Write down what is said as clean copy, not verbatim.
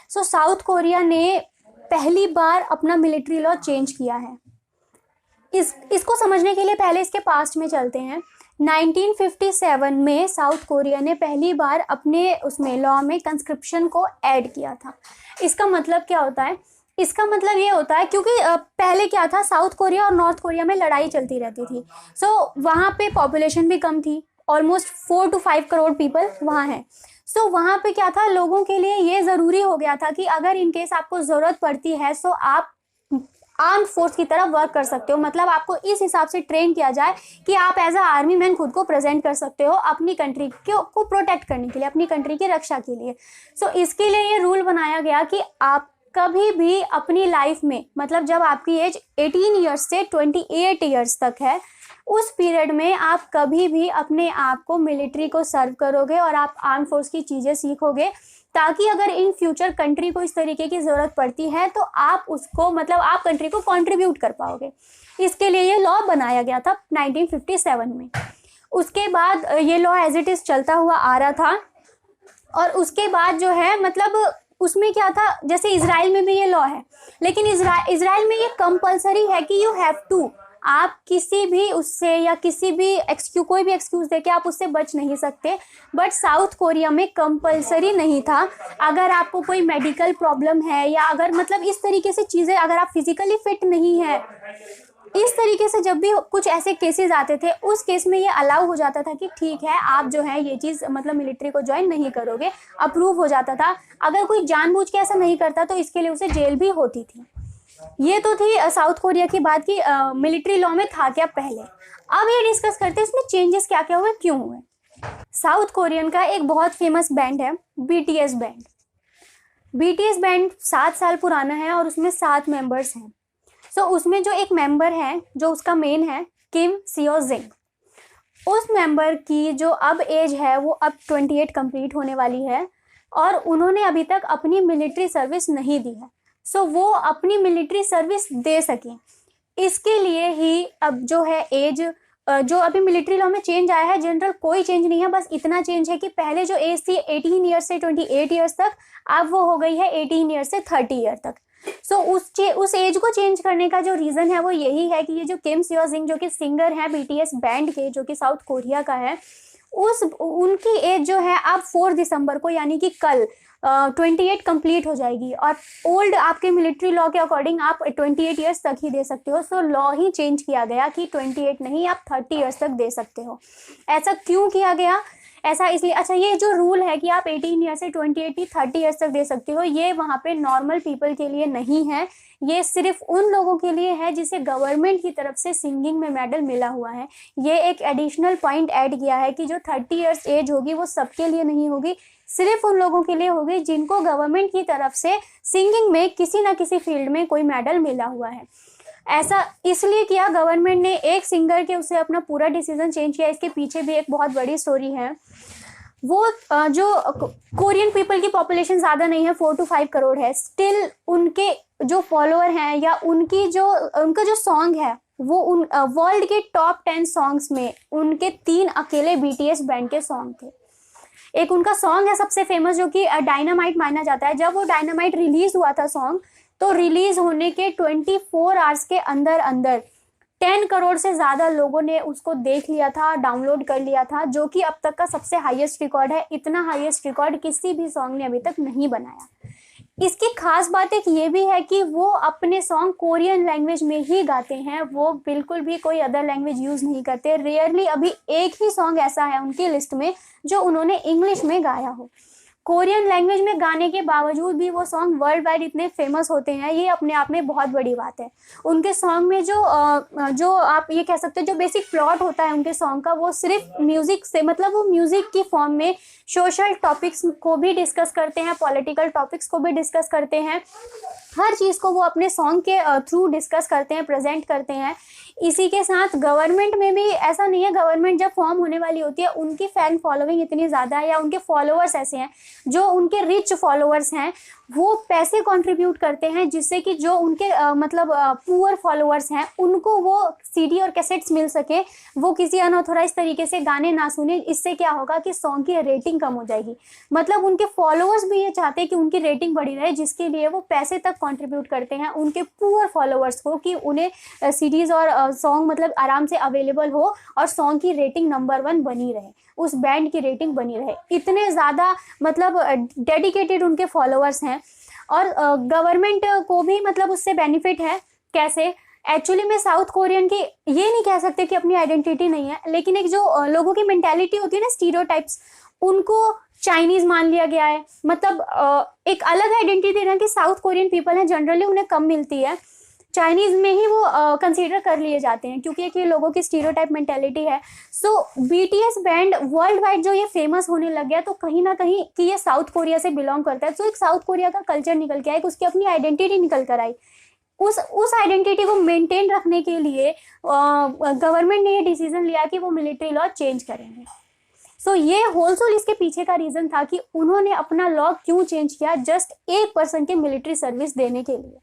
सो south Korea ने पहली बार अपना मिलिट्री लॉ चेंज किया है। इसको समझने के लिए पहले इसके पास्ट में चलते हैं। 1957 में साउथ कोरिया ने पहली बार अपने उसमें लॉ में कंस्क्रिप्शन को ऐड किया था। इसका मतलब क्या होता है? इसका मतलब ये होता है क्योंकि पहले क्या था, साउथ कोरिया और नॉर्थ कोरिया में लड़ाई चलती रहती थी। सो वहाँ पे पॉपुलेशन भी कम थी, ऑलमोस्ट 4 to 5 करोड़ पीपल वहाँ हैं। सो वहाँ पे क्या था, लोगों के लिए ये ज़रूरी हो गया था कि अगर इन केस आपको ज़रूरत पड़ती है सो आप आर्म फोर्स की तरफ वर्क कर सकते हो। मतलब आपको इस हिसाब से ट्रेन किया जाए कि आप एज अ आर्मी मैन खुद को प्रेजेंट कर सकते हो अपनी कंट्री को प्रोटेक्ट करने के लिए, अपनी कंट्री की रक्षा के लिए। सो इसके लिए ये रूल बनाया गया कि आप कभी भी अपनी लाइफ में, मतलब जब आपकी एज 18 ईयर्स से 28 ईयर्स तक है, उस पीरियड में आप कभी भी अपने आप को मिलिट्री को सर्व करोगे और आप आर्म फोर्स की चीज़ें सीखोगे, ताकि अगर इन फ्यूचर कंट्री को इस तरीके की ज़रूरत पड़ती है तो आप उसको, मतलब आप कंट्री को कंट्रीब्यूट कर पाओगे। इसके लिए ये लॉ बनाया गया था 1957 में। उसके बाद ये लॉ एज इट इज़ चलता हुआ आ रहा था। और उसके बाद जो है, मतलब उसमें क्या था, जैसे इजराइल में भी ये लॉ है, लेकिन इजराइल में ये कंपलसरी है कि यू हैव टू, आप किसी भी उससे या किसी भी कोई भी एक्सक्यूज देके आप उससे बच नहीं सकते। बट साउथ कोरिया में कंपलसरी नहीं था। अगर आपको कोई मेडिकल प्रॉब्लम है या अगर मतलब इस तरीके से चीज़ें, अगर आप फिजिकली फिट नहीं है, इस तरीके से जब भी कुछ ऐसे केसेस आते थे, उस केस में ये अलाउ हो जाता था कि ठीक है आप जो है ये चीज़ मतलब मिलिट्री को ज्वाइन नहीं करोगे, अप्रूव हो जाता था। अगर कोई जानबूझ के ऐसा नहीं करता तो इसके लिए उसे जेल भी होती थी। ये तो थी साउथ कोरिया की बात की मिलिट्री लॉ में था क्या पहले। अब ये डिस्कस करते हैं इसमें चेंजेस क्या क्या हुए, क्यों हुए। साउथ कोरियन का एक बहुत फेमस बैंड है BTS बैंड। BTS बैंड 7 साल पुराना है और उसमें 7 मेंबर्स हैं। सो उसमें जो एक मेंबर है, जो उसका मेन है, किम सियो जिंग, उस मेंबर की जो अब एज है वो अब 28 कंप्लीट होने वाली है और उन्होंने अभी तक अपनी मिलिट्री सर्विस नहीं दी है। सो वो अपनी मिलिट्री सर्विस दे सकें, इसके लिए ही अब जो है एज, जो अभी मिलिट्री लॉ में चेंज आया है, जनरल कोई चेंज नहीं है, बस इतना चेंज है कि पहले जो एज थी 18 ईयर्स से 28 ईयर्स तक, अब वो हो गई है 18 ईयर्स से 30 ईयर तक। सो उस एज को चेंज करने का जो रीज़न है वो यही है कि ये जो किम सियो जिंग जो कि सिंगर है BTS बैंड के, जो कि साउथ कोरिया का है, उनकी एज जो है अब 4 दिसंबर को यानी कि कल 28 कंप्लीट हो जाएगी। और ओल्ड आपके मिलिट्री लॉ के अकॉर्डिंग आप 28 ईयर्स तक ही दे सकते हो। सो लॉ ही चेंज किया गया कि 28 नहीं, आप 30 ईयर्स तक दे सकते हो। ऐसा क्यों किया गया? ऐसा इसलिए, अच्छा ये जो रूल है कि आप 18 ईयर से 30 ईयर्स तक दे सकते हो, ये वहाँ पे नॉर्मल पीपल के लिए नहीं है। ये सिर्फ उन लोगों के लिए है जिसे गवर्नमेंट की तरफ से सिंगिंग में मेडल मिला हुआ है। ये एक एडिशनल पॉइंट ऐड किया है कि जो 30 ईयर्स एज होगी वो सबके लिए नहीं होगी, सिर्फ उन लोगों के लिए होगी जिनको गवर्नमेंट की तरफ से सिंगिंग में किसी ना किसी फील्ड में कोई मेडल मिला हुआ है। ऐसा इसलिए किया गवर्नमेंट ने, एक सिंगर के उसे अपना पूरा डिसीजन चेंज किया। इसके पीछे भी एक बहुत बड़ी स्टोरी है। वो जो कोरियन पीपल की पॉपुलेशन ज़्यादा नहीं है, 4 to 5 करोड़ है, स्टिल उनके जो फॉलोअर हैं या उनका जो सॉन्ग है वो वर्ल्ड के टॉप 10 सॉन्ग्स में उनके 3 अकेले BTS बैंड के सॉन्ग थे। एक उनका सॉन्ग है सबसे फेमस जो कि डायनामाइट माना जाता है। जब वो डायनामाइट रिलीज हुआ था सॉन्ग, तो रिलीज होने के 24 आवर्स के अंदर 10 करोड़ से ज़्यादा लोगों ने उसको देख लिया था, डाउनलोड कर लिया था, जो कि अब तक का सबसे हाईएस्ट रिकॉर्ड है। इतना हाईएस्ट रिकॉर्ड किसी भी सॉन्ग ने अभी तक नहीं बनाया। इसकी खास बात एक ये भी है कि वो अपने सॉन्ग कोरियन लैंग्वेज में ही गाते हैं, वो बिल्कुल भी कोई अदर लैंग्वेज यूज़ नहीं करते। रेयरली अभी एक ही सॉन्ग ऐसा है उनकी लिस्ट में जो उन्होंने इंग्लिश में गाया हो। कोरियन लैंग्वेज में गाने के बावजूद भी वो सॉन्ग वर्ल्ड वाइड इतने फेमस होते हैं, ये अपने आप में बहुत बड़ी बात है। उनके सॉन्ग में जो आप ये कह सकते हो जो बेसिक प्लॉट होता है उनके सॉन्ग का, वो सिर्फ म्यूज़िक से, मतलब वो म्यूज़िक की फॉर्म में सोशल टॉपिक्स को भी डिस्कस करते हैं, पॉलिटिकल टॉपिक्स को भी डिस्कस करते हैं, हर चीज़ को वो अपने सॉन्ग के थ्रू डिस्कस करते हैं, प्रेजेंट करते हैं। इसी के साथ गवर्नमेंट में भी ऐसा नहीं है, गवर्नमेंट जब फॉर्म होने वाली होती है उनकी फ़ैन फॉलोइंग इतनी ज़्यादा है या उनके फॉलोअर्स ऐसे हैं, जो उनके रिच फॉलोअर्स हैं वो पैसे कंट्रीब्यूट करते हैं, जिससे कि जो उनके मतलब पुअर फॉलोअर्स हैं उनको वो सीडी और कैसेट्स मिल सके, वो किसी अनऑथोराइज तरीके से गाने ना सुने। इससे क्या होगा कि सॉन्ग की रेटिंग कम हो जाएगी। मतलब उनके फॉलोअर्स भी ये चाहते हैं कि उनकी रेटिंग बढ़ी रहे, जिसके लिए वो पैसे तक कंट्रीब्यूट करते हैं उनके पुअर फॉलोअर्स को, कि उन्हें सीडीज और सॉन्ग मतलब आराम से अवेलेबल हो और सॉन्ग की रेटिंग नंबर 1 बनी रहे, उस बैंड की रेटिंग बनी रहे। इतने ज़्यादा मतलब डेडिकेटेड उनके फॉलोअर्स हैं। और गवर्नमेंट को भी मतलब उससे बेनिफिट है। कैसे? एक्चुअली में साउथ कोरियन की ये नहीं कह सकते कि अपनी आइडेंटिटी नहीं है, लेकिन एक जो लोगों की मेंटालिटी होती है ना, स्टीरियोटाइप्स, उनको चाइनीज मान लिया गया है। मतलब एक अलग आइडेंटिटी है कि साउथ कोरियन पीपल हैं, जनरली उन्हें कम मिलती है, चाइनीज में ही वो कंसीडर कर लिए जाते हैं, क्योंकि एक ये लोगों की स्टीरियोटाइप मेंटालिटी है। सो बीटीएस बैंड वर्ल्ड वाइड जो ये फेमस होने लग गया, तो कहीं ना कहीं कि ये साउथ कोरिया से बिलोंग करता है, तो एक साउथ कोरिया का कल्चर निकल के आया, उसकी अपनी आइडेंटिटी निकल कर आई। उस आइडेंटिटी को मेंटेन रखने के लिए गवर्नमेंट ने ये डिसीजन लिया कि वो मिलिट्री लॉ चेंज करेंगे। सो ये होलसोल इसके पीछे का रीजन था कि उन्होंने अपना लॉ क्यों चेंज किया, जस्ट 1% के मिलिट्री सर्विस देने के लिए।